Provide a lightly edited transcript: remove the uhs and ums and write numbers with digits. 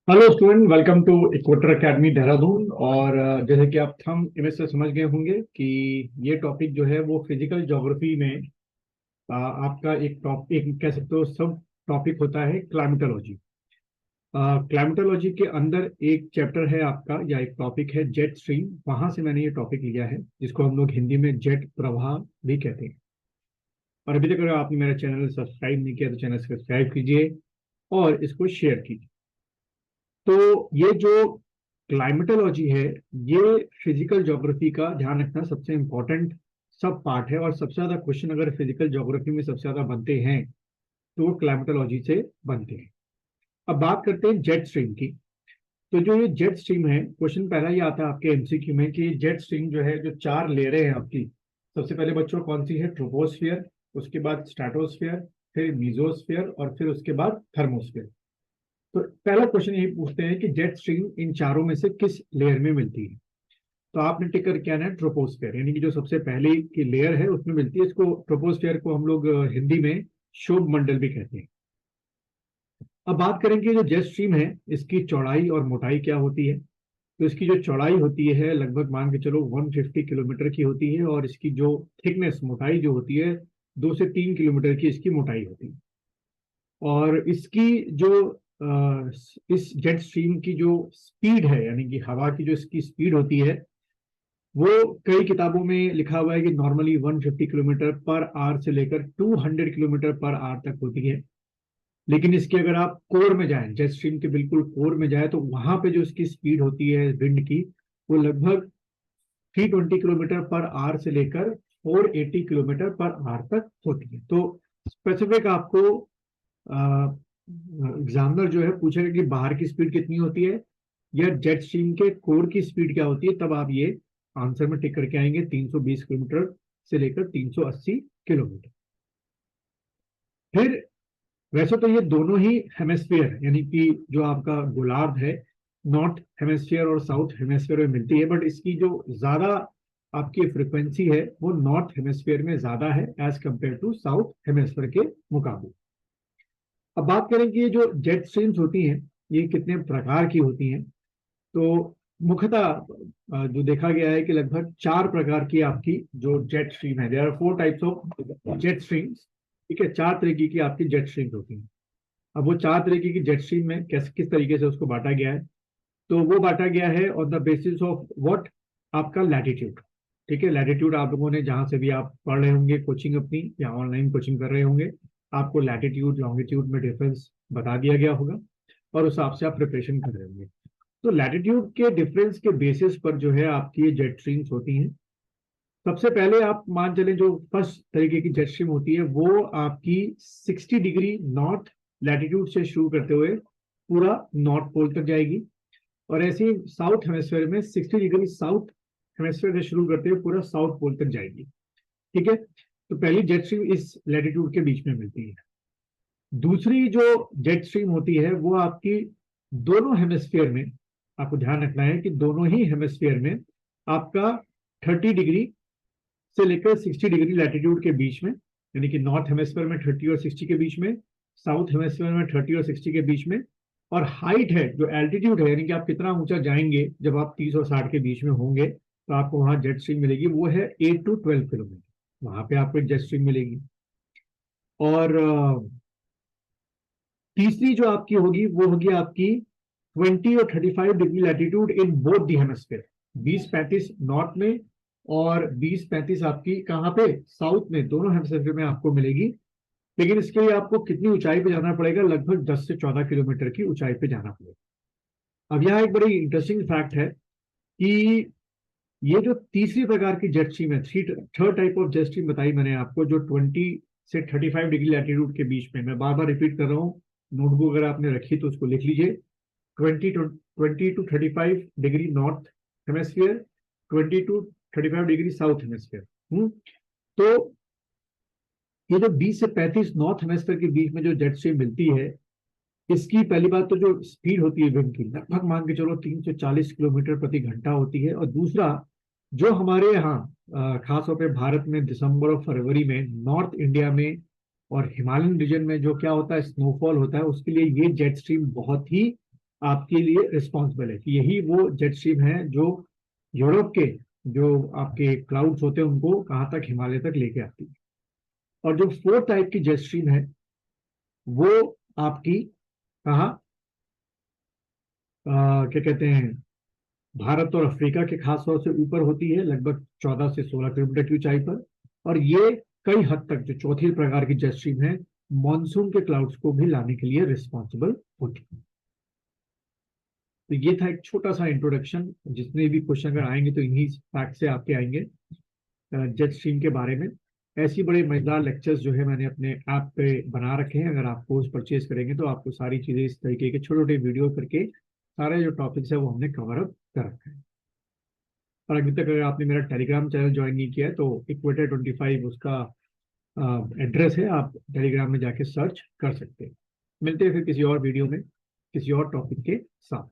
Hello student, welcome to equator academy Dehradun. और जैसे कि आप थंब इमेज से समझ गए होंगे कि ये टॉपिक जो है वो फिजिकल ज्योग्राफी में आपका एक टॉपिक कह सकते हो, सब टॉपिक होता है क्लाइमेटोलॉजी। क्लाइमेटोलॉजी के अंदर एक चैप्टर है आपका या एक टॉपिक है जेट स्ट्रीम। वहां से मैंने ये टॉपिक लिया है जिसको हम लोग हिंदी में जेट प्रवाह भी कहते हैं। और अभी तक अगर आपने मेरा चैनल सब्सक्राइब नहीं किया तो चैनल सब्सक्राइब कीजिए और इसको शेयर कीजिए। तो ये जो क्लाइमेटोलॉजी है, ये फिजिकल ज्योग्राफी का ध्यान रखना सबसे इम्पोर्टेंट सब पार्ट है। और सबसे ज्यादा क्वेश्चन अगर फिजिकल ज्योग्राफी में सबसे ज्यादा बनते हैं तो वो क्लाइमेटोलॉजी से बनते हैं। अब बात करते हैं जेट स्ट्रीम की। तो जो ये जेट स्ट्रीम है, क्वेश्चन पहला ही आता है आपके एमसीक्यू में कि जेट स्ट्रीम जो है, जो चार लेयरें हैं आपकी, सबसे पहले बच्चों कौन सी है? ट्रोपोस्फियर, उसके बाद स्ट्रेटोस्फियर, फिर मीजोस्फियर और फिर उसके बाद थर्मोस्फियर। तो पहला क्वेश्चन यही पूछते हैं कि जेट स्ट्रीम इन चारों में से किस लेयर में मिलती है। तो आपने टिक करके आना है ट्रोपोस्फियर, यानी कि जो सबसे पहली की लेयर है उसमें मिलती है। इसको ट्रोपोस्फियर को हम लोग हिंदी में शोभ मंडल भी कहते हैं। अब बात करेंगे जो जेट स्ट्रीम है, इसकी चौड़ाई और मोटाई क्या होती है। तो इसकी जो चौड़ाई होती है लगभग मान के चलो 150 किलोमीटर की होती है। और इसकी जो थिकनेस, मोटाई जो होती है, 2 से 3 किलोमीटर की इसकी मोटाई होती है। और इसकी जो इस जेट स्ट्रीम की जो स्पीड है, यानी कि हवा की जो इसकी स्पीड होती है, वो कई किताबों में लिखा हुआ है कि नॉर्मली 150 किलोमीटर पर आवर से लेकर 200 किलोमीटर पर आवर तक होती है। लेकिन इसके अगर आप कोर में जाएं, जेट स्ट्रीम के बिल्कुल कोर में जाए, तो वहां पे जो इसकी स्पीड होती है विंड की, वो लगभग 320 किलोमीटर पर आवर से लेकर 480 किलोमीटर पर आवर तक होती है। तो स्पेसिफिक आपको एग्जामिनर जो है पूछेगा कि बाहर की स्पीड कितनी होती है या जेट स्ट्रीम के कोर की स्पीड क्या होती है, तब आप ये आंसर में टिक करके आएंगे 320 किलोमीटर से लेकर 380 किलोमीटर। फिर वैसे तो ये दोनों ही हेमेस्फीयर, यानी कि जो आपका गोलार्ध है, नॉर्थ हेमेस्फीयर और साउथ हेमेस्फीयर में मिलती है, बट इसकी जो ज्यादा आपकी फ्रिक्वेंसी है वो नॉर्थ हेमेस्फीयर में ज्यादा है as compare to south hemisphere के मुकाबले। अब बात करें कि ये जो जेट स्ट्रीम्स होती हैं, ये कितने प्रकार की होती हैं। तो मुख्यतः जो देखा गया है कि लगभग 4 प्रकार की आपकी जो जेट स्ट्रीम है, there are 4 types of jet streams. ठीक है, 4 तरीके की आपकी जेट स्ट्रीम्स होती हैं। अब वो 4 तरीके की जेट स्ट्रीम में किस किस तरीके से उसको बांटा गया है, तो वो बांटा गया है on the basis of what, आपका लैटिट्यूड। ठीक है, लैटिट्यूड आप लोगों ने जहां से भी आप पढ़ रहे होंगे कोचिंग अपनी या ऑनलाइन कोचिंग कर रहे होंगे, आपको लैटिट्यूड लॉन्गिट्यूड में डिफरेंस बता दिया गया होगा और उस हिसाब से आप प्रिपरेशन कर रहे होंगे। तो लैटिट्यूड के डिफरेंस के बेसिस पर जो है आपकी ये जेट स्ट्रीम्स होती हैं। सबसे पहले आप मान चलें, जो फर्स्ट तरीके की जेट स्ट्रीम होती है वो आपकी 60 डिग्री नॉर्थ लैटिट्यूड से शुरू करते हुए पूरा नॉर्थ पोल तक जाएगी। और ऐसे ही साउथ हेमेस्फेयर में 60 डिग्री साउथ हेमेस्फेयर से शुरू करते हुए पूरा साउथ पोल तक जाएगी। ठीक है, तो पहली जेट स्ट्रीम इस लैटिट्यूड के बीच में मिलती है। दूसरी जो जेट स्ट्रीम होती है वो आपकी दोनों हेमिस्फीयर में, आपको ध्यान रखना है कि दोनों ही हेमिस्फीयर में आपका 30 डिग्री से लेकर 60 डिग्री लैटिट्यूड के बीच में, यानी कि नॉर्थ हेमिस्फीयर में 30 और 60 के बीच में, साउथ हेमिस्फीयर में 30 और 60 के बीच में। और हाइट है, जो एल्टीट्यूड है, यानी कि आप कितना ऊंचा जाएंगे जब आप 30 और 60 के बीच में होंगे, तो आपको वहां जेट स्ट्रीम मिलेगी, वो है 8 to 12 किलोमीटर। वहां पे आपको एक जेट स्ट्रीम मिलेगी। और तीसरी जो आपकी होगी वो होगी आपकी 20 और 35 degree latitude in both the hemisphere. 20-35 north में और 20-35 आपकी कहाँ पे? साउथ में, दोनों हेमस्फेयर में आपको मिलेगी। लेकिन इसके लिए आपको कितनी ऊंचाई पे जाना पड़ेगा? लगभग 10 से 14 किलोमीटर की ऊंचाई पे जाना पड़ेगा। अब यहाँ एक बड़ी इंटरेस्टिंग फैक्ट है कि ये जो तीसरी प्रकार की जेट स्ट्रीम है, third type of jet stream बताई मैंने आपको, जो 20 से 35 डिग्री लैटिट्यूड के बीच में, मैं बार बार रिपीट कर रहा हूँ, नोटबुक अगर आपने रखी तो उसको लिख लीजिए। 20 to 25 degree north हेमेस्फीयर, 20 to 35 degree south हेमेस्फीयर। तो ये जो 20 से 35 नॉर्थ हेमेस्फीयर के बीच में जो जेट स्ट्रीम मिलती है, इसकी पहली बात तो जो स्पीड होती है विंड की, लगभग मान के चलो 340 किलोमीटर प्रति घंटा होती है। और दूसरा, जो हमारे यहाँ खासतौर पे भारत में दिसंबर और फरवरी में नॉर्थ इंडिया में और हिमालयन रीजन में जो क्या होता है, स्नोफॉल होता है, उसके लिए ये जेट स्ट्रीम बहुत ही आपके लिए रिस्पॉन्सिबल है कि यही वो जेट स्ट्रीम है जो यूरोप के जो आपके क्लाउड्स होते हैं उनको कहाँ तक, हिमालय तक लेके आती है। और जो फोर्थ टाइप की जेट स्ट्रीम है वो आपकी कहाँ, क्या कहते हैं, भारत और अफ्रीका के खास तौर से ऊपर होती है, लगभग 14 से 16 किलोमीटर की ऊंचाई पर। और ये कई हद तक जो चौथी प्रकार की जेट स्ट्रीम है, मॉनसून के क्लाउड्स को भी लाने के लिए रिस्पॉन्सिबल होती है। तो ये था एक छोटा सा इंट्रोडक्शन। जितने भी क्वेश्चन अगर आएंगे तो इन्हीं फैक्ट से आपके आएंगे जेट स्ट्रीम के बारे में। ऐसी बड़े मजेदार लेक्चर्स जो है मैंने अपने ऐप पे बना रखे हैं। अगर आप कोर्स परचेज करेंगे तो आपको सारी चीजें इस तरीके के छोटे छोटे वीडियो करके सारे जो टॉपिक्स है वो हमने कवर अप कर रखा है। और अभी तक अगर आपने मेरा टेलीग्राम चैनल ज्वाइन नहीं किया है तो Equator 25 उसका एड्रेस है, आप टेलीग्राम में जाके सर्च कर सकते हैं। मिलते हैं फिर किसी और वीडियो में किसी और टॉपिक के साथ।